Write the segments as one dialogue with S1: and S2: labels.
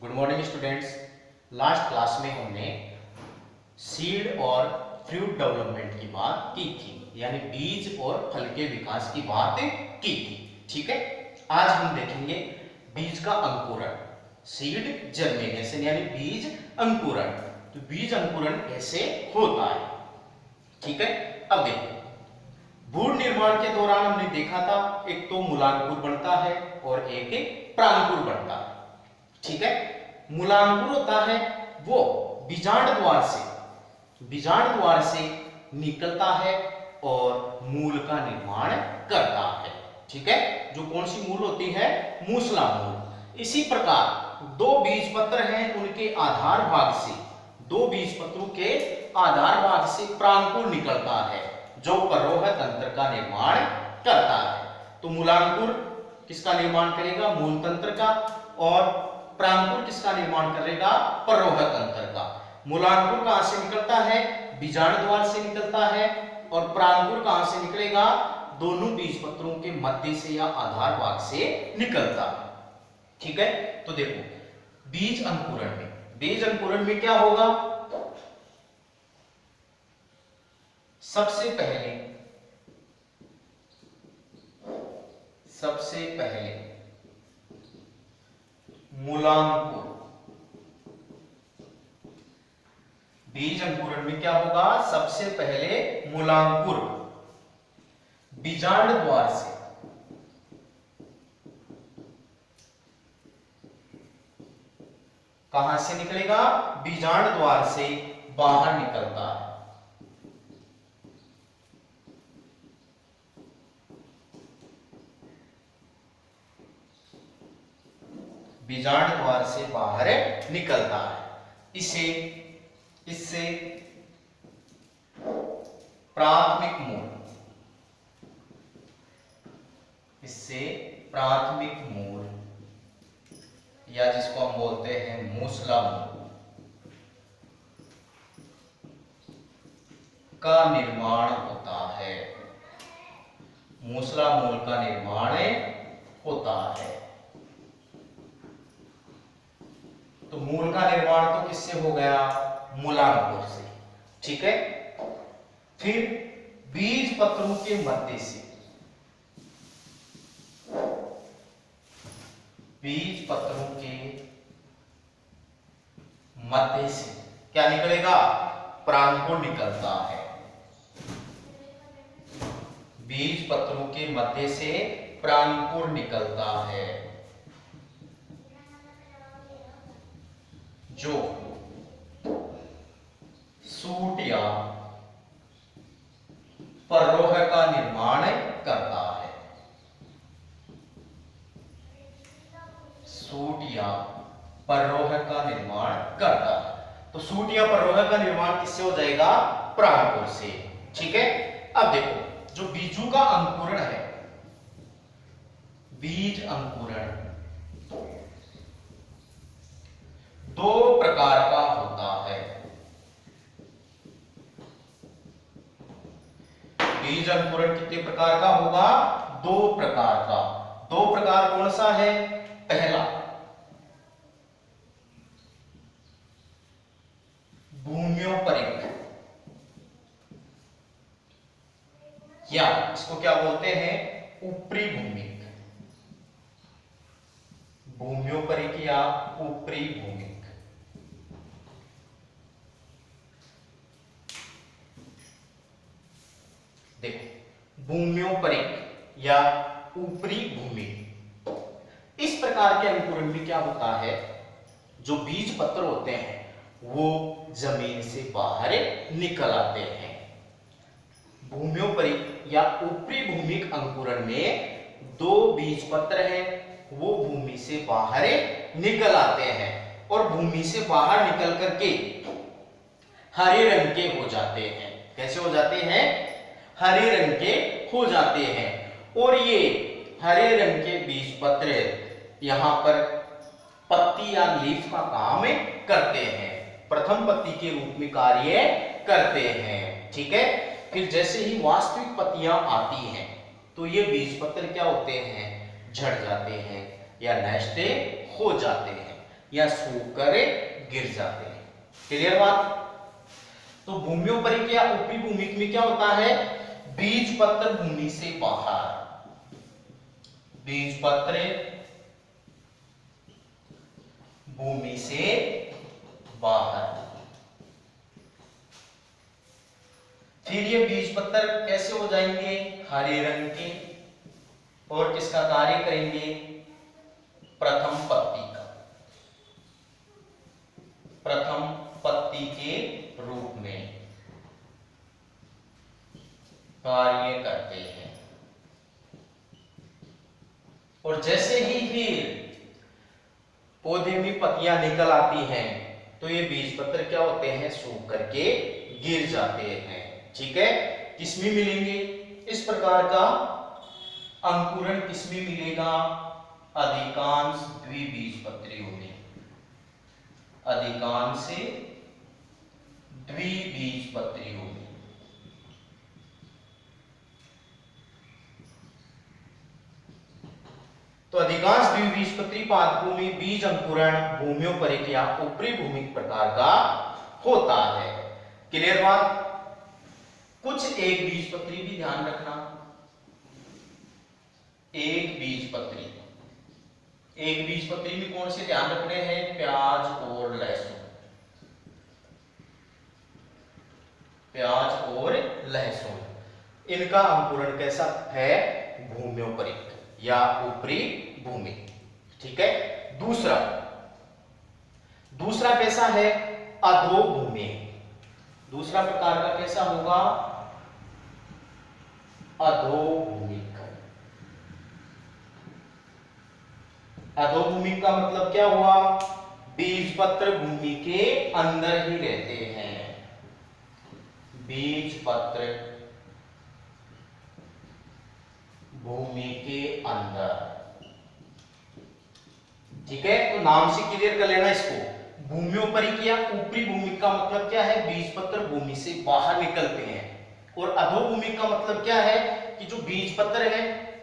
S1: Good morning students. Last class में हमने seed और फ्रूट डेवलपमेंट की बात की थी, यानी बीज और फल के विकास की बात की थी। ठीक है, आज हम देखेंगे बीज का अंकुरण, सीड जर्मिनेशन यानी बीज अंकुरण। तो बीज अंकुरण कैसे होता है, ठीक है। अब देखो, भ्रूण निर्माण के दौरान हमने देखा था एक तो मूलांकुर बनता है और एक प्रांकुर बनता है। ठीक है, मूलांकुर होता है वो बीजांड द्वार से निकलता है और मूल का निर्माण करता है। ठीक है, जो कौन सी मूल होती है, मूसला मूल। इसी प्रकार दो बीज पत्र हैं, उनके आधार भाग से, दो बीज पत्रों के आधार भाग से प्रांकुर निकलता है जो परोह तंत्र का निर्माण करता है। तो मूलांकुर किसका निर्माण करेगा, मूल तंत्र का, और प्रांकुर किसका निर्माण करेगा, परोह तंत्र का। मूलांकुर कहां से निकलता है, बीजांड द्वार से निकलता है, और प्रांकुर कहां से निकलेगा, दोनों बीज पत्रों के मध्य से या आधार भाग से निकलता है। ठीक है, तो देखो बीज अंकुरण में क्या होगा, सबसे पहले मूलांकुर, बीज अंकुरण में क्या होगा, सबसे पहले मूलांकुर बीजांड द्वार से कहां से निकलेगा, बीजांड द्वार से बाहर निकलता है। बीजांड द्वार से बाहर निकलता है। इससे प्राथमिक मूल, या जिसको हम बोलते हैं मूसला मूल का निर्माण होता है। मूसला मूल का निर्माण होता है। तो मूल का निर्माण तो किससे हो गया, मूलांकुर से। ठीक है, फिर बीज पत्रों के मध्य से, क्या निकलेगा, प्रांकुर निकलता है। बीज पत्रों के मध्य से प्रांकुर निकलता है, जो सूट या परोह का निर्माण करता है। सूट या परोह का निर्माण करता है। तो सूट या परोह का निर्माण किससे हो जाएगा, प्रांकुर से। ठीक है, अब देखो जो बीजों का अंकुरण है, बीज अंकुरण दो प्रकार का होता है। बीज अंकुरण कितने प्रकार का होगा, दो प्रकार का। दो प्रकार कौन सा है, पहला भूम्योपरिक, या इसको क्या बोलते हैं, ऊपरी भूमिक। भूम्योपरिक या ऊपरी भूमिक। देखो भूम्योपरिक या ऊपरी भूमि, इस प्रकार के अंकुरण में क्या होता है, जो बीज पत्र होते हैं वो जमीन से बाहर निकल आते हैं। भूम्योपरिक या ऊपरी भूमिक अंकुरण में दो बीज पत्र हैं, वो भूमि से बाहर निकल आते हैं और भूमि से बाहर निकल करके हरे रंग के हो जाते हैं। कैसे हो जाते हैं, हरे रंग के हो जाते हैं। और ये हरे रंग के बीज पत्र यहां पर पत्ती या लीफ का काम करते हैं, प्रथम पत्ती के रूप में कार्य करते हैं। ठीक है, फिर जैसे ही वास्तविक पत्तियां आती हैं तो ये बीज पत्र क्या होते हैं, झड़ जाते हैं या नष्ट हो जाते हैं। या सूखकर गिर जाते हैं। क्लियर बात? तो भूम्योपरिक या ऊपरी भूमिक में क्या होता है? बीज पत्र भूमि से बाहर, बीज पत्र भूमि से बाहर। फिर ये बीज पत्र कैसे हो जाएंगे? हरे रंग के, और किसका कार्य करेंगे? प्रथम पत्ती का, प्रथम पत्ती के रूप में कार्य करते हैं। और जैसे ही फिर पौधे में पत्तियां निकल आती हैं तो ये बीज पत्र क्या होते हैं? सूख करके गिर जाते हैं। ठीक है? किसमें मिलेंगे? इस प्रकार का अंकुरण किसमें मिलेगा? अधिकांश द्विबीजपत्रियों में, अधिकांश द्विबीजपत्रियों में। तो अधिकांश द्विबीजपत्री पादपों में बीज अंकुरण भूम्योपरिक या ऊपरी भूमिक प्रकार का होता है। क्लियर बात? कुछ एक बीजपत्री भी ध्यान रखना। एक बीजपत्री, एक बीजपत्री में कौन से ध्यान रखने हैं? प्याज और लहसुन, प्याज और लहसुन। इनका अंकुरण कैसा है? भूम्योपरिक या ऊपरी भूमि। ठीक है? दूसरा, दूसरा कैसा है? अधोभूमि। दूसरा प्रकार का कैसा होगा? अधोभूमिक। अधोभूमिक का मतलब क्या हुआ? बीजपत्र भूमि के अंदर ही रहते हैं, बीजपत्र भूमि के अंदर। ठीक है? तो नाम से क्लियर कर लेना इसको। भूम्योपरिक या ऊपरी भूमि का मतलब क्या है? बीजपत्र भूमि से बाहर निकलते हैं। और अधोभूमि का मतलब क्या है? कि जो बीजपत्र है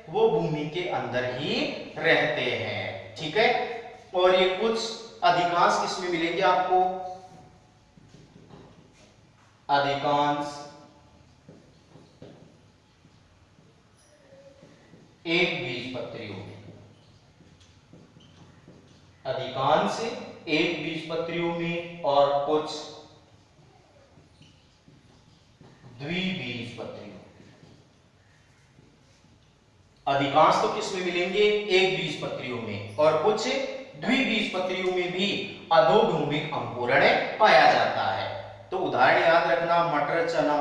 S1: वो भूमि के अंदर ही रहते हैं। ठीक है? और ये कुछ अधिकांश किसमें मिलेंगे आपको? अधिकांश एक बीजपत्रियों में, अधिकांश एक बीजपत्रियों में, और कुछ द्विबीजपत्रियों। अधिकांश तो किसमें मिलेंगे? एक बीजपत्रियों में, और कुछ द्विबीजपत्रियों में भी अधोभूमिक अंकुरण पाया जाता है। तो उदाहरण याद रखना, मटर, चना,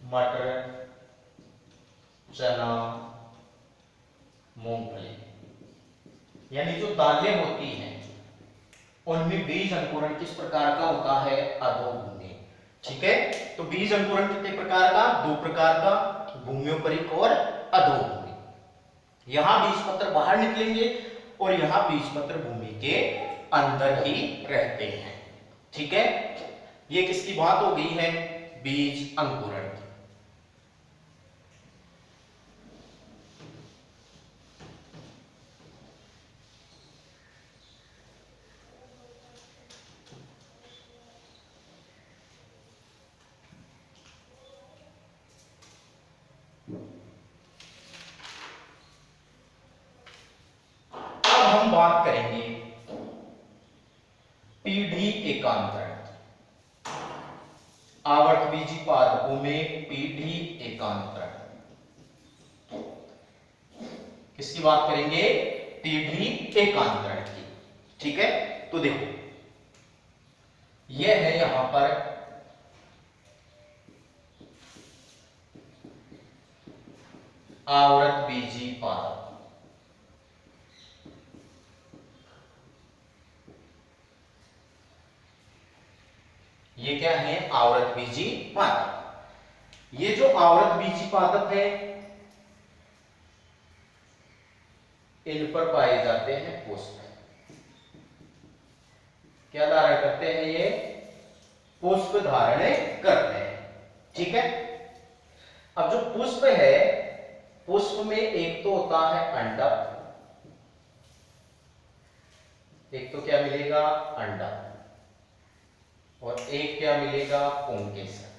S1: मटर, चना, मूंगफली, यानी जो दालें होती हैं उनमें बीज अंकुरण किस प्रकार का होता है? अधोभूमि। ठीक है? तो बीज अंकुरण कितने प्रकार का? दो प्रकार का, भूम्योपरिक और अधोभूमि। यहां बीजपत्र बाहर निकलेंगे और यहां बीजपत्र भूमि के अंदर ही रहते हैं। ठीक है? ये किसकी बात हो गई है? बीज अंकुरण की। हम बात करेंगे पीढ़ी एकांतरण। आवर्तबीजी पादपों में पीढ़ी एकांतरण किसकी बात करेंगे? पीढ़ी एकांतरण की। ठीक है? तो देखो, यह है यहां पर आवर्तबीजी पादप। ये क्या है? आवृतबीजी पादप। ये जो आवृतबीजी पादप है इन पर पाए जाते हैं पुष्प। क्या धारण करते हैं? ये पुष्प धारण करते हैं। ठीक है? अब जो पुष्प है, पुष्प में एक तो होता है अंडक, एक तो क्या मिलेगा, अंडा, और एक क्या मिलेगा, पुंकेसर।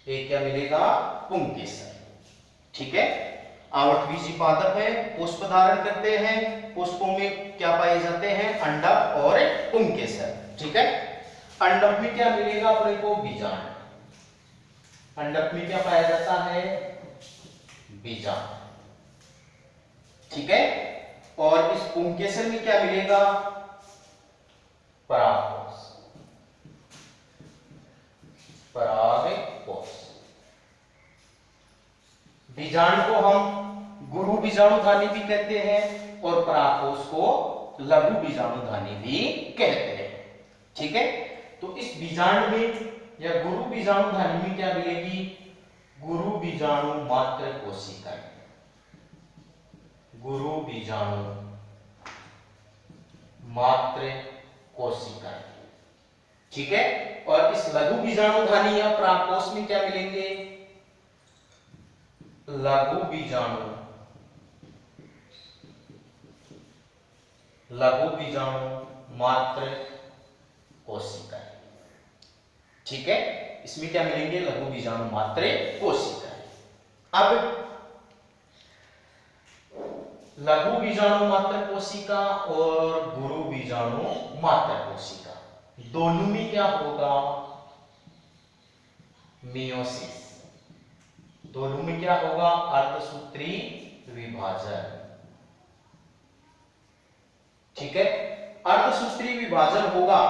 S1: एक क्या मिलेगा, पुंकेसर। ठीक है। आवृतबीजी पादप है, पुष्प धारण करते हैं, पुष्पों में क्या पाए जाते हैं, अंडा और पुंकेसर। ठीक है। अंडक में क्या मिलेगा अपने को, बीजांड। अंडक में क्या पाया जाता है, बीजांड। ठीक है। और इस पुंकेसर में क्या मिलेगा, परागकोश। परागकोश। बीजांड को हम गुरु बीजाणुधानी भी कहते हैं और परागकोश को लघु बीजाणुधानी भी कहते हैं। ठीक है। तो इस बीजांड में या गुरु बीजाणुधानी में क्या मिलेगी, गुरु बीजाणु मात्र कोशिकाएं। गुरु बीजाणु मात्र कोशिकाएं। ठीक है। और इस लघु बीजाणुधानी या परागकोश में क्या मिलेंगे, लघु बीजाणु, लघु बीजाणु मात्र कोशिकाएं। ठीक है। इसमें क्या मिलेंगे, लघु बीजाणु मात्र कोशिकाएं। अब लघु बीजाणु मात्र कोशिका और गुरु बीजाणु मात्र कोशिका दोनों में क्या होगा, मेयोसिस। दोनों में क्या होगा, अर्धसूत्री विभाजन। ठीक है। अर्धसूत्री विभाजन होगा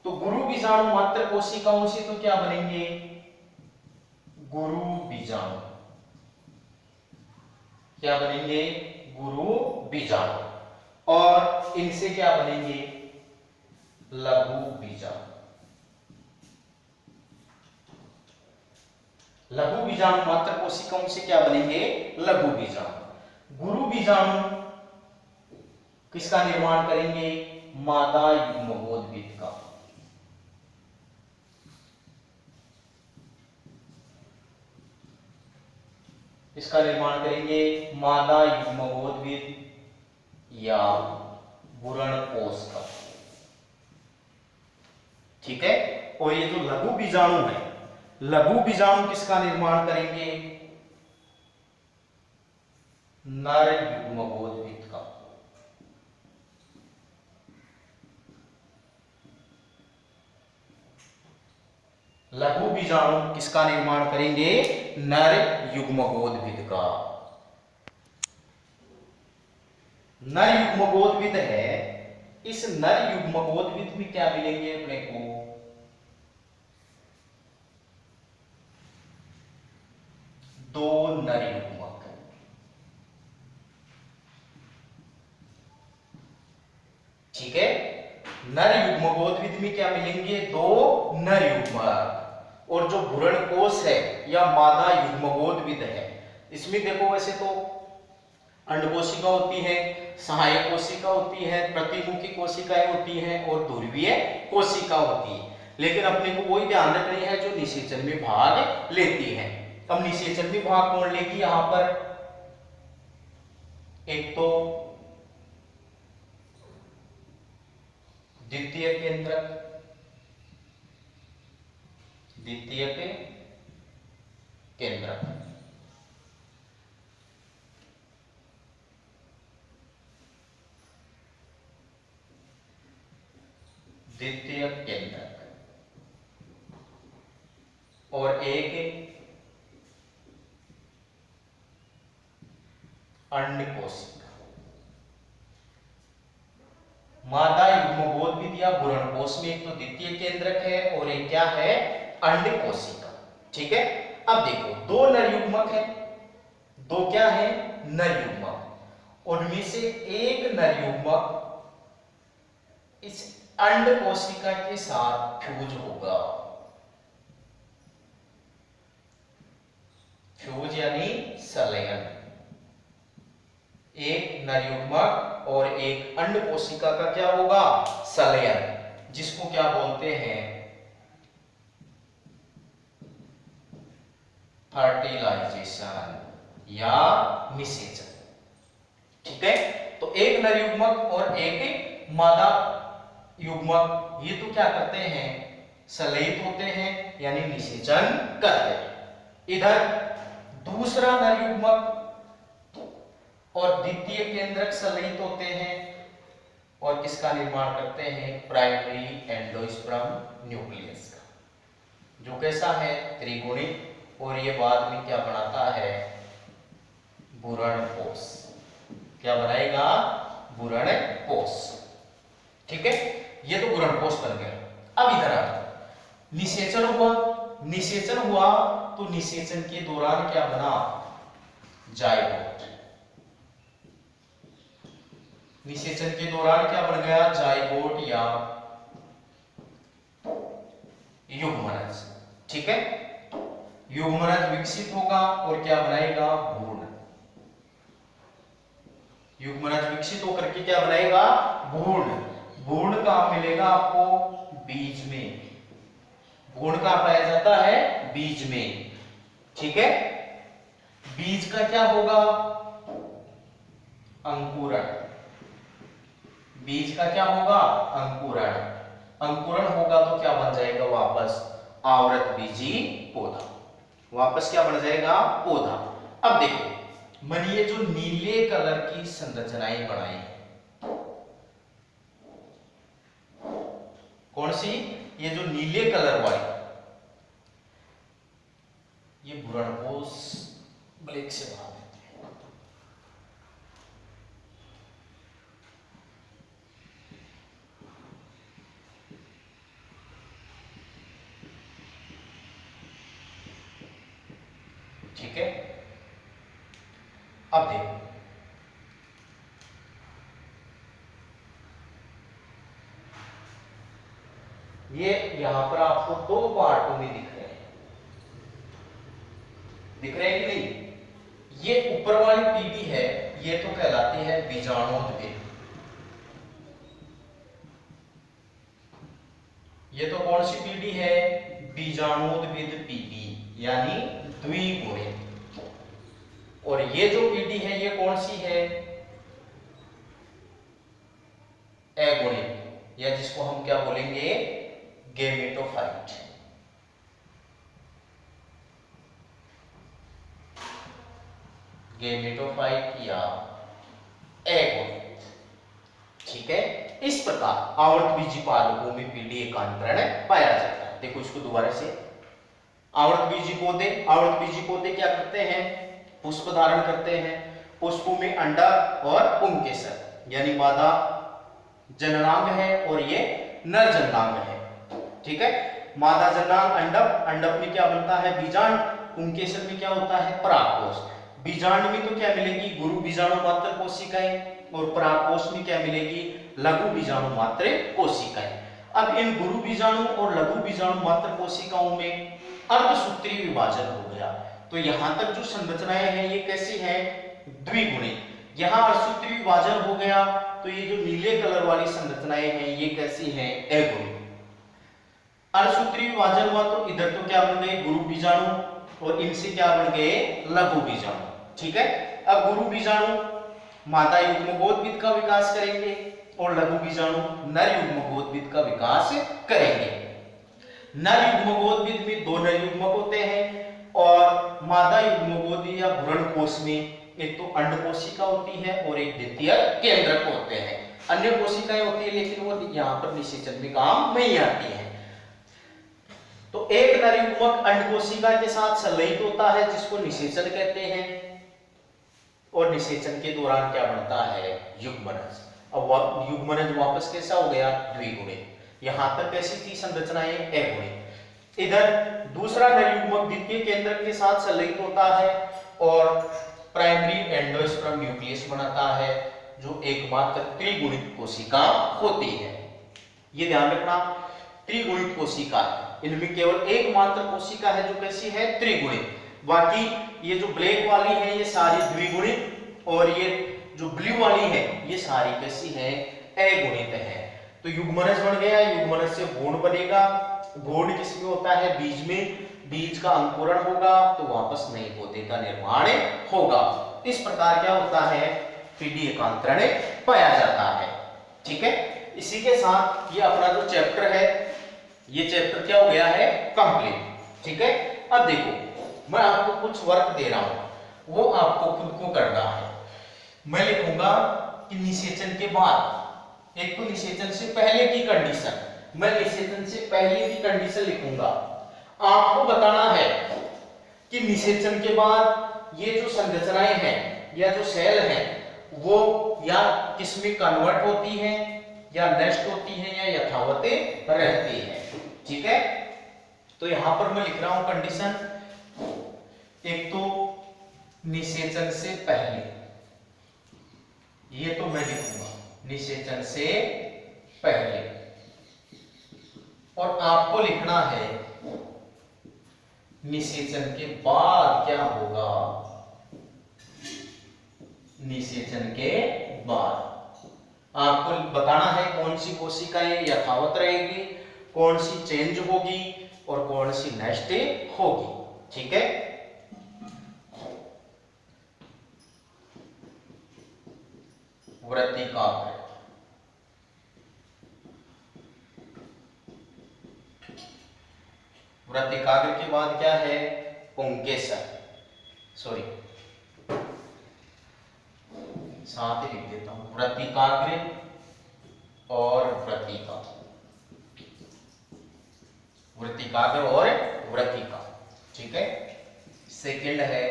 S1: तो गुरु बीजाणु मात्र कोशिकाओं से तो क्या बनेंगे, गुरु बीजाणु। क्या बनेंगे, गुरु बीजाणु। और इनसे क्या बनेंगे, लघु बीजाणु। लघु बीजाणु मात्र कोशिकाओं से क्या बनेंगे, लघु बीजाणु। गुरु बीजाणु किसका निर्माण करेंगे, मादा युग्मकोद्भिद का। इसका निर्माण करेंगे मादा युग्मकोद्भिद या भ्रूणकोश का। ठीक है। और ये जो लघु बीजाणु है, लघु बीजाणु किसका निर्माण करेंगे, नर युग्मकोद्भिद का। लघु बीजाणु किसका निर्माण करेंगे, नर युग्मकोद्भिद का। नर युग्मकोद्भिद है, इस नर युग्मकोद्भिद में क्या मिलेंगे अपने को, दो नर युग्मक। ठीक है। नर युग्मकोद्भिद में क्या मिलेंगे, दो नर युग्मक। और जो भ्रूणकोश है या मादा युग्मकोद्भिद है, इसमें देखो वैसे तो अंडकोशिका होती है, सहायक कोशिका होती है, प्रतिमुखी कोशिकाएं होती हैं और ध्रुवीय कोशिका होती है। लेकिन अपने को वही ध्यान रखनी है जो निषेचन में भाग लेती है। अब निषेचन में भाग कौन लेगी, यहां पर एक तो द्वितीय केंद्रक, द्वितीय केंद्रक, द्वितीय केंद्रक, और एक अंड कोशिका। मादा युग्मकोद्भिद या भ्रूणकोश में एक तो द्वितीय केंद्रक है और एक क्या है, अंड कोशिका। ठीक है। अब देखो दो नर युग्मक है, दो क्या है, नर युग्मक। उनमें से एक नर युग्मक इस अंड कोशिका के साथ फ्यूज होगा। फ्यूज यानी संलयन। एक नर युग्मक और एक अंड कोशिका का क्या होगा, संलयन, जिसको क्या बोलते हैं, फर्टिलाइजेशन। या निषेचन। ठीक है, तो एक नर युग्मक और एक मादा युग्मक ये तो क्या करते हैं, संलयित होते हैं यानी निषेचन करते हैं। इधर दूसरा नर युग्मक और द्वितीय केंद्रक संलयित होते हैं और किसका निर्माण करते हैं, प्राइमरी एंडोस्पर्म न्यूक्लियस का, जो कैसा है, त्रिगुणित, और ये बाद में क्या बनाता है, भ्रूणपोष। क्या बनाएगा, भ्रूणपोष। ठीक है, ये तो भ्रूणपोष बन गया। अब इधर आ, निषेचन हुआ। निषेचन हुआ तो निषेचन के दौरान क्या बना, जाइगोट। निषेचन के दौरान क्या बन गया, जाइगोट या युग्मनज। ठीक है, युग्मनज विकसित होगा और क्या बनाएगा, भ्रूण। युग्मनज विकसित होकर के क्या बनाएगा, भ्रूण। भ्रूण कहां मिलेगा आपको, बीज में। भ्रूण कहां पाया जाता है, बीज में। ठीक है, बीज का क्या होगा, अंकुरण। बीज का क्या होगा, अंकुरण। अंकुरण होगा तो क्या बन जाएगा, वापस आवृतबीजी पौधा। वापस क्या बन जाएगा, पौधा। अब देखो, मैंने ये जो नीले कलर की संरचनाएं बनाई है, कौन सी, ये जो नीले कलर वाली, ये भ्रूणपोष ब्लैक से बना देते हैं। ठीक है, अब देखो, ये यहां पर आपको दो पार्टों में दिख रहे हैं, दिख रहे हैं कि नहीं। ये ऊपर वाली पीढ़ी है, ये तो कहलाती है बीजाणुोत्भिद। ये तो कौन सी पीढ़ी है, बीजाणुोत्भिद पीढ़ी, यानी द्विगुणित। और ये जो पीढ़ी है ये कौन सी है, अगुणित, या जिसको हम क्या बोलेंगे, गेमेटोफाइट। गेमेटोफाइट या अगुणित। ठीक है, इस प्रकार आवर्तबीजी पादपों में पीढ़ी एकांतरण पाया जाता है। देखो इसको दोबारा से, आवर्तबीजी पौधे, आवर्तबीजी पौधे क्या करते हैं, पुष्प धारण करते हैं। पुष्पों में अंडा और पुंकेसर यानी मादा जननांग है और ये नर जननांग है। ठीक है, मादा जननांग अंडप, अंडप में क्या बनता है, बीजांड। पुंकेसर में क्या होता है, परागकोश। बीजांड में तो क्या मिलेगी, गुरु बीजाणु मात्र कोशिकाएं, और परागकोश में क्या मिलेगी, लघु बीजाणु मात्र कोशिकाएं। अब इन गुरु बीजाणु और लघु बीजाणु मात्र कोशिकाओं में अर्धसूत्री विभाजन हो गया। तो यहां तक जो संरचनाएं हैं ये कैसी हैं, द्विगुणित। यहां अर्धसूत्री विभाजन हो गया तो ये जो नीले कलर वाली संरचनाएं हैं ये कैसी हैं, अगुणित। अर्धसूत्री विभाजन हुआ तो इधर तो क्या बन गए, गुरु बीजाणु, और इनसे क्या बन गए, लघु बीजाणु। ठीक है, अब गुरु बीजाणु मादा युग्मकोद्भिद का विकास करेंगे और लघु बीजाणु नर युग्मकोद्भिद का विकास करेंगे। नर युग्मकोद्भिद में दो नर युग्मक होते हैं और मादा युग्मकोद्भिद या भ्रूणकोश में एक तो अंडकोशिका होती है और एक द्वितीय केंद्रक होते हैं। अन्य कोशिकाएं होती है लेकिन वो यहाँ पर निषेचन में काम नहीं आती है। तो एक नर युग्मक अंडकोशिका के साथ संलयित होता है जिसको निषेचन कहते हैं, और निषेचन के दौरान क्या बनता है, युग्मनज। अब युग्मनज वापस कैसा हो गया, द्विगुणित। यहां तक कैसी थी संरचनाएं, अगुणित। इधर दूसरा नर युग्मक द्वितीय केंद्रक के साथ संलयित होता है और प्राइमरी एंडोस्पर्म न्यूक्लियस बनाता है जो एकमात्र त्रिगुणित कोशिका होती है। ये ध्यान रखना, त्रिगुणित कोशिका है, इनमें केवल एकमात्र कोशिका है जो कैसी है, त्रिगुणित। बाकी ये जो ब्लैक वाली है ये सारी द्विगुणित और ये जो ब्लू वाली है ये सारी कैसी है, अगुणित है। तो युग्मनज बन गया, युग्मनज से भ्रूण बनेगा। भ्रूण किसमें होता है, बीज में। बीज का अंकुरण होगा तो वापस नए पौधे का निर्माण होगा। इस प्रकार क्या होता है, पीढ़ी एकांतरण पाया जाता है। ठीक है, इसी के साथ ये अपना जो चैप्टर है, ये चैप्टर क्या हो गया है, कंप्लीट। ठीक है, अब देखो मैं आपको कुछ वर्क दे रहा हूं, वो आपको खुद को करना है। मैं लिखूंगा कि निषेचन के बाद, एक तो निषेचन से पहले की कंडीशन, मैं निषेचन से पहले की कंडीशन लिखूंगा। आपको बताना है कि निषेचन के बाद ये जो संरचनाएं हैं या जो सेल हैं वो या किसमें कन्वर्ट होती हैं या नष्ट होती हैं या यथावत रहती हैं। ठीक है, तो यहां पर मैं लिख रहा हूं कंडीशन, एक तो निषेचन से पहले, ये तो मैं लिखूंगा निषेचन से पहले, और आपको लिखना है निषेचन के बाद क्या होगा, निषेचन के बाद आपको बताना है कौन सी कोशिकाएं यथावत रहेगी, कौन सी चेंज होगी और कौन सी नष्ट होगी। ठीक है, वृत्तिकाग्र, वृत्तिकाग्र के बाद क्या है, पुंकेसर, सॉरी साथ ही लिख देता हूं, वृत्तिकाग्र और वृत्तिका, वृत्तिकाग्र और वृत्तिका। ठीक है, सेकंड है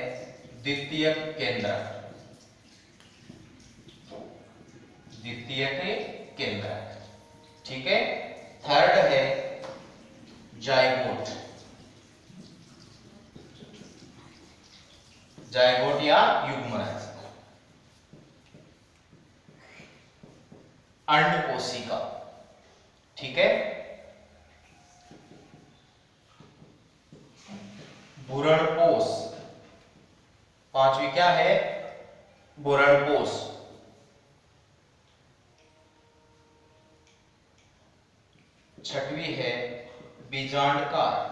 S1: द्वितीयक केंद्रक, द्वितीयक केंद्रक। ठीक है, थर्ड है जाइगोट, जाइगोट या युग्मनज, अंड कोशिका। ठीक है, भ्रूणपोष, पांचवी क्या है, भ्रूणपोष। छठवीं है बीजांडकार,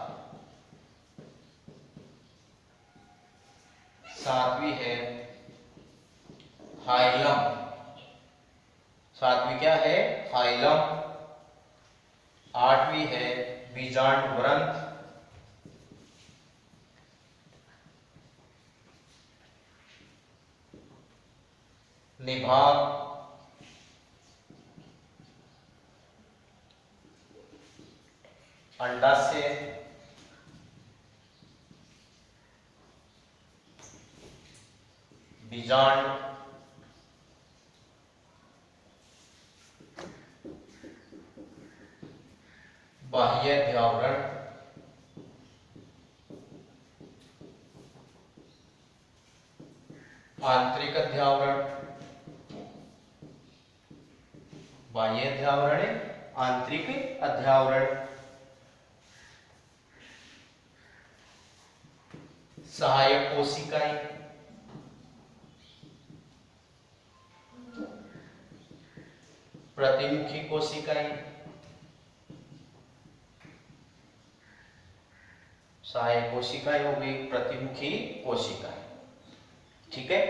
S1: सातवीं है हाइलम, सातवीं क्या है, हाइलम। आठवीं है बीजांड ग्रंथ, निभाग, अंडाशय, बीजांड, बाह्य अध्यावरण, आंतरिक अध्यावरण, बाह्य अध्यावरण, आंतरिक अध्यावरण, सहायक कोशिकाएं, प्रतिमुखी कोशिकाएं, सहायक कोशिकाएं हो गई, प्रतिमुखी कोशिकाएं। ठीक है,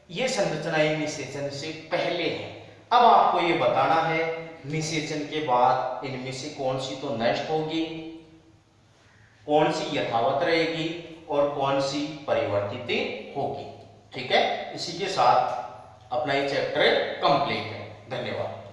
S1: ये संरचनाएं निषेचन से पहले है। अब आपको ये बताना है निषेचन के बाद इनमें से कौन सी तो नष्ट होगी, कौन सी यथावत रहेगी और कौन सी परिवर्तित होगी। ठीक है, इसी के साथ अपना ये चैप्टर कंप्लीट है। धन्यवाद।